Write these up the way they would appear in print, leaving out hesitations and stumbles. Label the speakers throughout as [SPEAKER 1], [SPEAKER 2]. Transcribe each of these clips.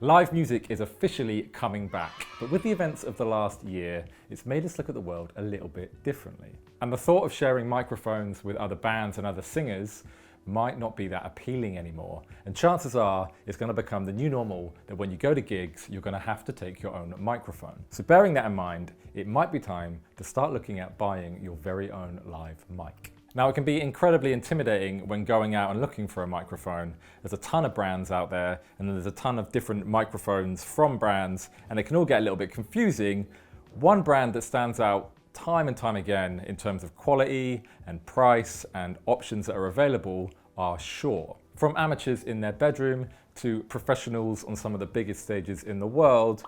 [SPEAKER 1] Live music is officially coming back, but with the events of the last year, it's made us look at the world a little bit differently. And the thought of sharing microphones with other bands and other singers might not be that appealing anymore. And chances are it's going to become the new normal that when you go to gigs, you're going to have to take your own microphone. So bearing that in mind, it might be time to start looking at buying your very own live mic. Now, it can be incredibly intimidating when going out and looking for a microphone. There's a ton of brands out there, and there's a ton of different microphones from brands, and it can all get a little bit confusing. One brand that stands out time and time again in terms of quality and price and options that are available are Shure. From amateurs in their bedroom to professionals on some of the biggest stages in the world,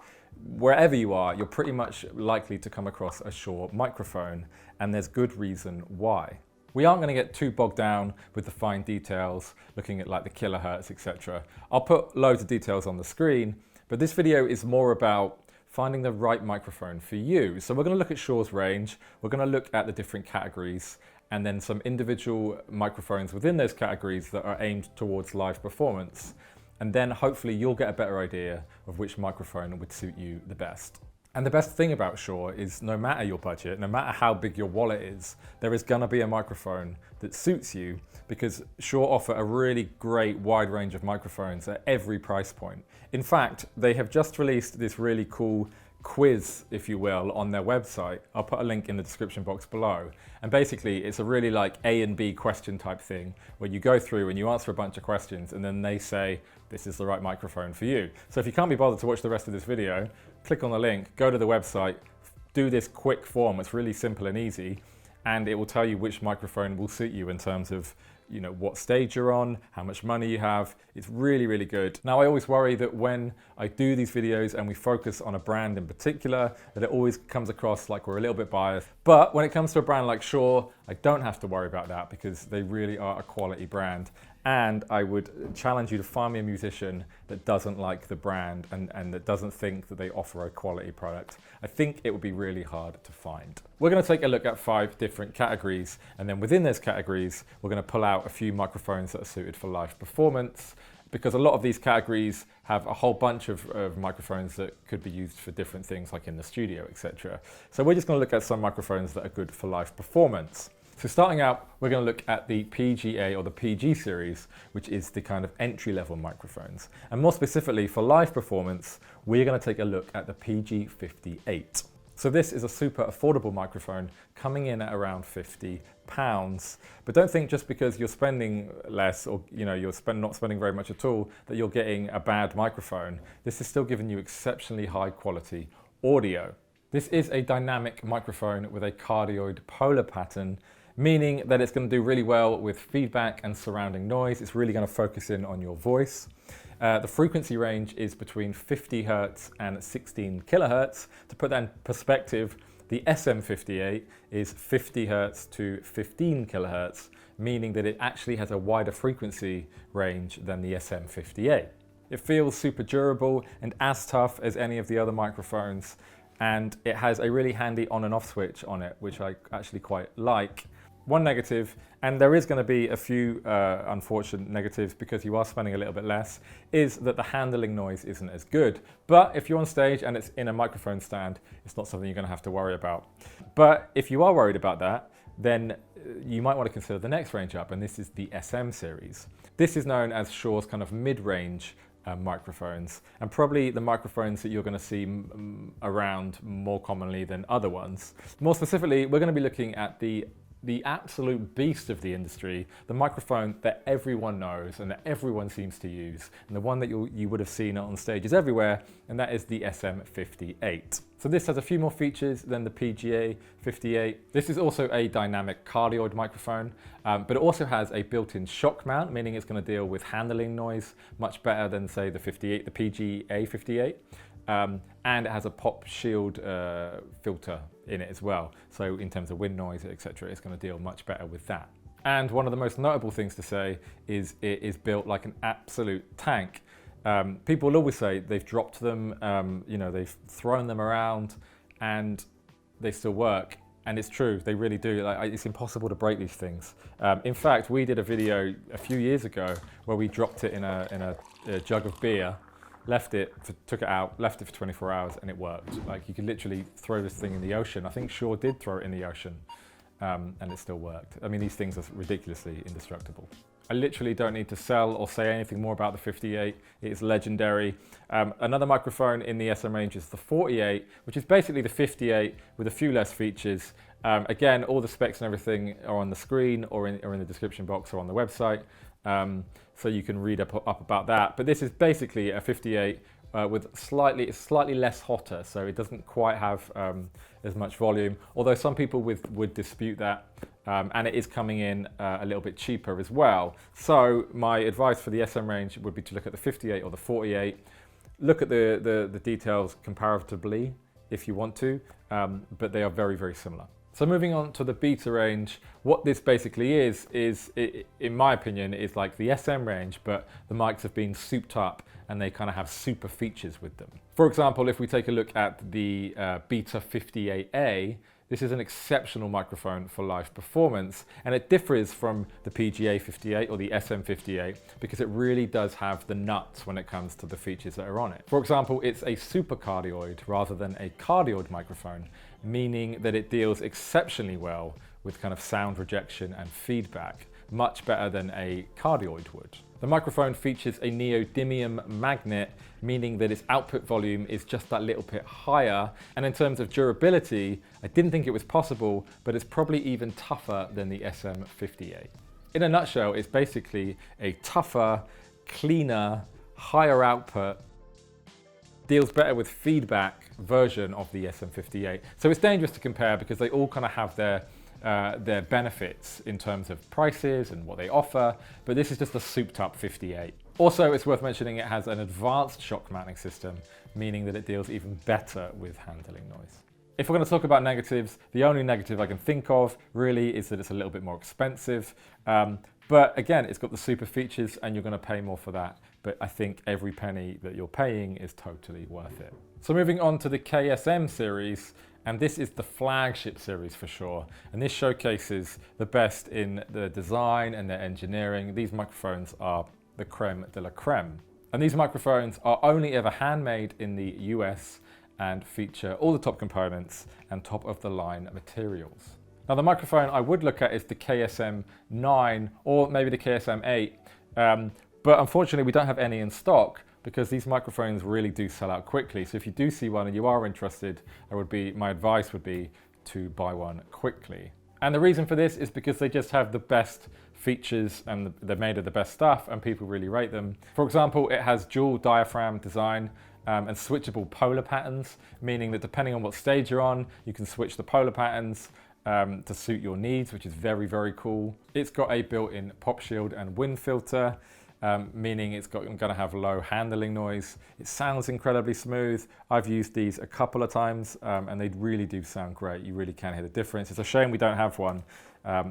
[SPEAKER 1] wherever you are, you're pretty much likely to come across a Shure microphone, and there's good reason why. We aren't going to get too bogged down with the fine details, looking at like the kilohertz, etc. I'll put loads of details on the screen, but this video is more about finding the right microphone for you. So we're going to look at Shure's range, we're going to look at the different categories, and then some individual microphones within those categories that are aimed towards live performance. And then hopefully you'll get a better idea of which microphone would suit you the best. And the best thing about Shure is no matter your budget, no matter how big your wallet is, there is gonna be a microphone that suits you, because Shure offer a really great wide range of microphones at every price point. In fact, they have just released this really cool quiz, if you will, on their website. I'll put a link in the description box below. And basically it's a really like A and B question type thing where you go through and you answer a bunch of questions and then they say, this is the right microphone for you. So if you can't be bothered to watch the rest of this video, click on the link, go to the website, do this quick form. It's really simple and easy, and it will tell you which microphone will suit you in terms of, you know, what stage you're on, how much money you have. It's really, really good. Now, I always worry that when I do these videos and we focus on a brand in particular, that it always comes across like we're a little bit biased. But when it comes to a brand like Shure, I don't have to worry about that because they really are a quality brand. And I would challenge you to find me a musician that doesn't like the brand and that doesn't think that they offer a quality product. I think it would be really hard to find. We're going to take a look at 5 different categories, and then within those categories, we're going to pull out a few microphones that are suited for live performance, because a lot of these categories have a whole bunch of microphones that could be used for different things like in the studio, etc. So we're just going to look at some microphones that are good for live performance. So starting out, we're going to look at the PGA or the PG Series, which is the kind of entry-level microphones. And more specifically for live performance, we're going to take a look at the PG58. So this is a super affordable microphone coming in at around £50. But don't think just because you're spending less or you're not spending very much at all that you're getting a bad microphone. This is still giving you exceptionally high quality audio. This is a dynamic microphone with a cardioid polar pattern, meaning that it's going to do really well with feedback and surrounding noise. It's really going to focus in on your voice. The frequency range is between 50 Hz and 16 kHz. To put that in perspective, the SM58 is 50 Hz to 15 kHz, meaning that it actually has a wider frequency range than the SM58. It feels super durable and as tough as any of the other microphones, and it has a really handy on and off switch on it, which I actually quite like. One negative, and there is going to be a few unfortunate negatives because you are spending a little bit less, is that the handling noise isn't as good. But if you're on stage and it's in a microphone stand, it's not something you're going to have to worry about. But if you are worried about that, then you might want to consider the next range up, and this is the SM Series. This is known as Shure's kind of mid-range microphones, and probably the microphones that you're going to see around more commonly than other ones. More specifically, we're going to be looking at the absolute beast of the industry, the microphone that everyone knows and that everyone seems to use, and the one that you would have seen on stages everywhere, and that is the SM58. So this has a few more features than the PGA 58. This is also a dynamic cardioid microphone, but it also has a built-in shock mount, meaning it's going to deal with handling noise much better than, say, the PGA 58. And it has a pop shield filter in it as well. So in terms of wind noise, etc., it's going to deal much better with that. And one of the most notable things to say is it is built like an absolute tank. People will always say they've dropped them, they've thrown them around and they still work. And it's true, they really do. It's impossible to break these things. In fact, we did a video a few years ago where we dropped it in a jug of beer took it out, left it for 24 hours, and it worked. Like, you could literally throw this thing in the ocean. I think Shure did throw it in the ocean, and it still worked. I mean, these things are ridiculously indestructible. I literally don't need to sell or say anything more about the 58. It is legendary. Another microphone in the SM range is the 48, which is basically the 58 with a few less features. Again, all the specs and everything are on the screen or in the description box or on the website. So you can read up about that. But this is basically a 58 with slightly less hotter, so it doesn't quite have as much volume, although some people would dispute that. And it is coming in a little bit cheaper as well. So my advice for the SM range would be to look at the 58 or the 48. Look at the details comparatively if you want to, but they are very, very similar. So moving on to the beta range, what this basically is in my opinion, is like the SM range, but the mics have been souped up and they kind of have super features with them. For example, if we take a look at the Beta 58A, this is an exceptional microphone for live performance, and it differs from the PGA 58 or the SM 58 because it really does have the nuts when it comes to the features that are on it. For example, it's a super cardioid rather than a cardioid microphone, meaning that it deals exceptionally well with kind of sound rejection and feedback, much better than a cardioid would. The microphone features a neodymium magnet, meaning that its output volume is just that little bit higher. And in terms of durability, I didn't think it was possible, but it's probably even tougher than the SM58. In a nutshell, it's basically a tougher, cleaner, higher output, deals better with feedback version of the SM58. So it's dangerous to compare because they all kind of have their benefits in terms of prices and what they offer, but this is just a souped up 58. Also, it's worth mentioning it has an advanced shock mounting system, meaning that it deals even better with handling noise. If we're going to talk about negatives, the only negative I can think of really is that it's a little bit more expensive. But again, it's got the super features and you're going to pay more for that. But I think every penny that you're paying is totally worth it. So moving on to the KSM series, and this is the flagship series for sure. And this showcases the best in the design and the engineering. These microphones are the creme de la creme. And these microphones are only ever handmade in the US and feature all the top components and top of the line materials. Now the microphone I would look at is the KSM 9 or maybe the KSM 8. But unfortunately we don't have any in stock because these microphones really do sell out quickly. So if you do see one and you are interested, my advice would be to buy one quickly. And the reason for this is because they just have the best features and they're made of the best stuff and people really rate them. For example, it has dual diaphragm design and switchable polar patterns, meaning that depending on what stage you're on, you can switch the polar patterns to suit your needs, which is very, very cool. It's got a built-in pop shield and wind filter, meaning it's going to have low handling noise. It sounds incredibly smooth. I've used these a couple of times and they really do sound great. You really can hear the difference. It's a shame we don't have one.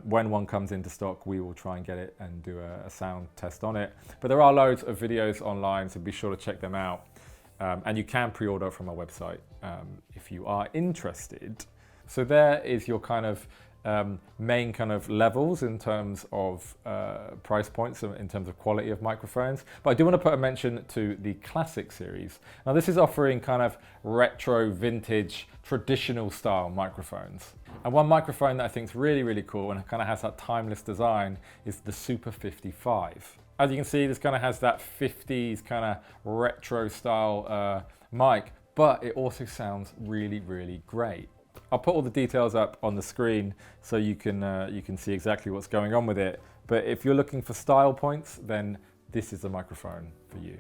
[SPEAKER 1] When one comes into stock, we will try and get it and do a sound test on it. But there are loads of videos online, so be sure to check them out. And you can pre-order from our website if you are interested. So there is your kind of main kind of levels in terms of price points, in terms of quality of microphones. But I do want to put a mention to the Classic series. Now this is offering kind of retro, vintage, traditional style microphones. And one microphone that I think is really, really cool and kind of has that timeless design is the Super 55. As you can see, this kind of has that 50s kind of retro style mic, but it also sounds really, really great. I'll put all the details up on the screen so you can see exactly what's going on with it. But if you're looking for style points, then this is the microphone for you.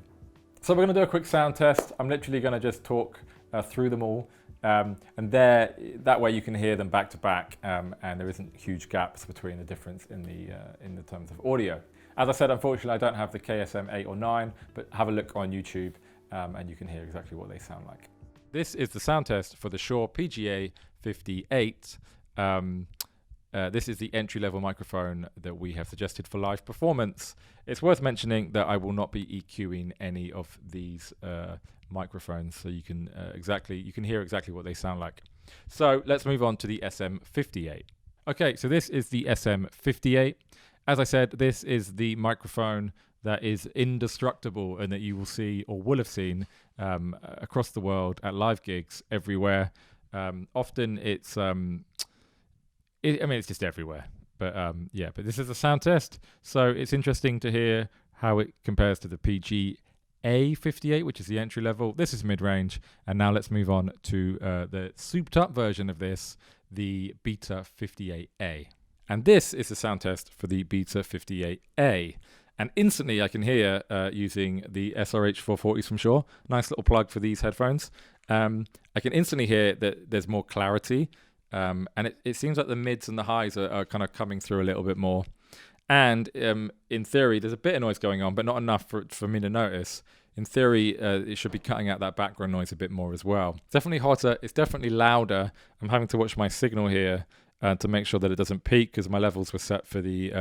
[SPEAKER 1] So we're going to do a quick sound test. I'm literally going to just talk through them all. And that way you can hear them back to back, and there isn't huge gaps between the difference in the terms of audio. As I said, unfortunately, I don't have the KSM 8 or 9, but have a look on YouTube and you can hear exactly what they sound like. This is the sound test for the Shure PGA 58. This is the entry-level microphone that we have suggested for live performance. It's worth mentioning that I will not be EQing any of these microphones, so you can hear exactly what they sound like. So let's move on to the SM58. Okay, so this is the SM58. As I said, this is the microphone that is indestructible and that you will see or will have seen across the world at live gigs everywhere. Often it's, it's just everywhere. But but this is a sound test, so it's interesting to hear how it compares to the PGA 58, which is the entry level. This is mid-range, and now let's move on to the souped-up version of this, the Beta 58A. And this is the sound test for the Beta 58A. And instantly I can hear using the SRH 440s from Shure. Nice little plug for these headphones. I can instantly hear that there's more clarity. And it seems like the mids and the highs are kind of coming through a little bit more. And in theory, there's a bit of noise going on, but not enough for me to notice. In theory, it should be cutting out that background noise a bit more as well. It's definitely hotter. It's definitely louder. I'm having to watch my signal here to make sure that it doesn't peak, because my levels were set for the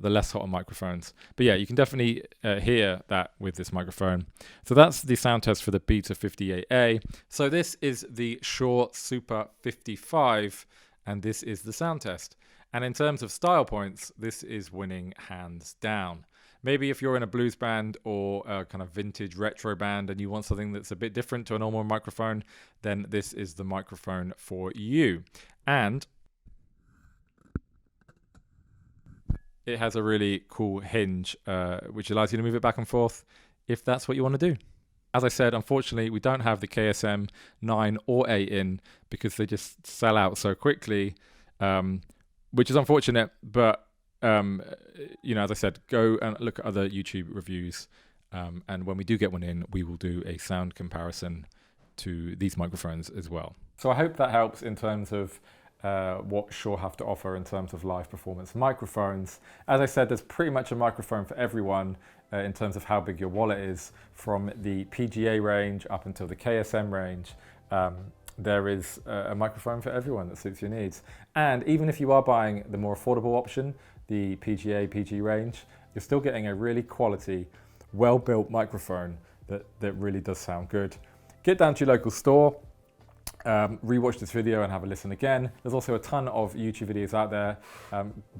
[SPEAKER 1] less hotter microphones. But yeah, you can definitely hear that with this microphone. So that's the sound test for the Beta 58A. So this is the Shure Super 55, and this is the sound test. And in terms of style points, this is winning hands down. Maybe if you're in a blues band or a kind of vintage retro band and you want something that's a bit different to a normal microphone, then this is the microphone for you. And it has a really cool hinge, which allows you to move it back and forth if that's what you want to do. As I said, unfortunately, we don't have the KSM 9 or 8 in because they just sell out so quickly, which is unfortunate. But, as I said, go and look at other YouTube reviews. And when we do get one in, we will do a sound comparison to these microphones as well. So I hope that helps in terms of what Shure have to offer in terms of live performance microphones. As I said, there's pretty much a microphone for everyone in terms of how big your wallet is, from the PGA range up until the KSM range. There is a microphone for everyone that suits your needs. And even if you are buying the more affordable option, the PGA, PG range, you're still getting a really quality, well-built microphone that really does sound good. Get down to your local store, rewatch this video and have a listen again. There's also a ton of YouTube videos out there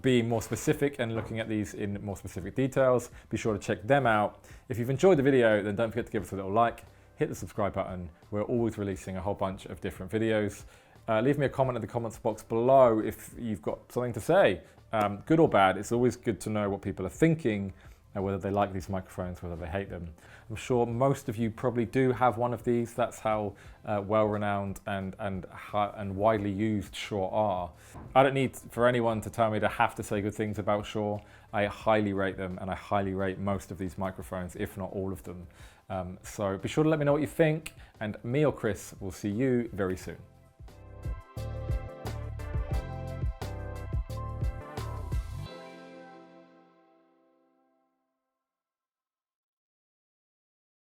[SPEAKER 1] being more specific and looking at these in more specific details. Be sure to check them out. If you've enjoyed the video, then don't forget to give us a little like, hit the subscribe button. We're always releasing a whole bunch of different videos. Leave me a comment in the comments box below if you've got something to say, good or bad. It's always good to know what people are thinking, whether they like these microphones, whether they hate them. I'm sure most of you probably do have one of these. That's how well-renowned and widely used Shure are. I don't need for anyone to tell me to have to say good things about Shure. I highly rate them, and I highly rate most of these microphones, if not all of them. So be sure to let me know what you think, and me or Chris will see you very soon.